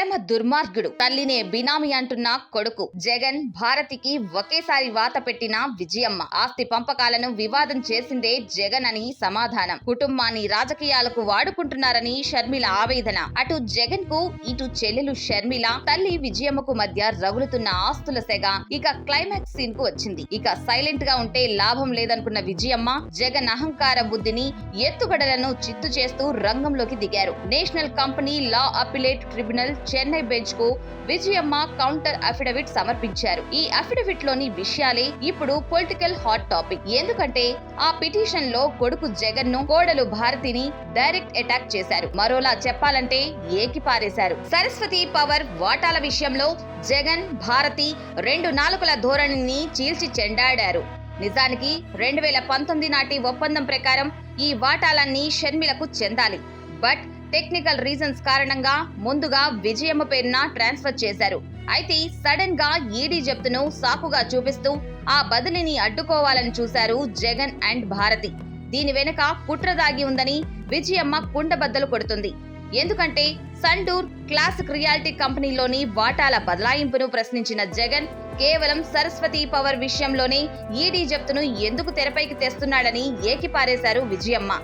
పరమ దుర్మార్గుడు, తల్లినే బినామీ అంటున్న కొడుకు. జగన్ భారతికి ఒకేసారి వాత పెట్టిన విజయమ్మ. ఆస్తి పంపకాలను వివాదం చేసిందే జగన్ అని సమాధానం. కుటుంబాన్ని రాజకీయాలకు వాడుకుంటున్నారని షర్మిల ఆవేదన. అటు జగన్ కు ఇటు చెల్లెలు షర్మిల, తల్లి విజయమ్మకు మధ్య రగులుతున్న ఆస్తుల సెగ ఇక క్లైమాక్స్ సీన్ కు వచ్చింది. ఇక సైలెంట్ గా ఉంటే లాభం లేదనుకున్న విజయమ్మ జగన్ అహంకార బుద్ధిని, ఎత్తుగడలను చిత్తు చేస్తూ రంగంలోకి దిగారు. National company law appellate tribunal Chennai bench కు విజయమ్మ కౌంటర్ అఫిడవిట్ సమర్పించారు. ఈ అఫిడవిట్ లోని విషయాలే ఇప్పుడు పొలిటికల్ హాట్ టాపిక్. ఎందుకంటే ఆ పిటిషన్ లో కొడుకు జగన్ ను, కోడలు భారతిని డైరెక్ట్ అటాక్ చేశారు. మరోలా చెప్పాలంటే ఏకిపారేశారు. సరస్వతి పవర్ వాటాల విషయంలో జగన్, భారతి రెండు నాలుకల ధోరణిని చీల్చి చెండాడారు. నిజానికి 2019 నాటి ఒప్పందం ప్రకారం ఈ వాటాలన్నీ షర్మిలకు చెందాలి. బట్ టెక్నికల్ రీజన్స్ కారణంగా ముందుగా విజయమ్మ పేరున ట్రాన్స్ఫర్ చేశారు. అయితే సడన్ గా ఈడీ జప్తును సాకుగా చూపిస్తూ ఆ బదిలీని అడ్డుకోవాలని చూశారు జగన్ అండ్ భారతి. దీని వెనుక కుట్ర దాగి ఉందని విజయమ్మ కుండబద్దలు కొడుతుంది. ఎందుకంటే సండూర్ క్లాసిక్ రియాలిటీ కంపెనీలోని వాటాల బదలాయింపును ప్రశ్నించిన జగన్ కేవలం సరస్వతి పవర్ విషయంలోనే ఈడీ జప్తును ఎందుకు తెరపైకి తెస్తున్నాడని ఏకిపారేశారు విజయమ్మ.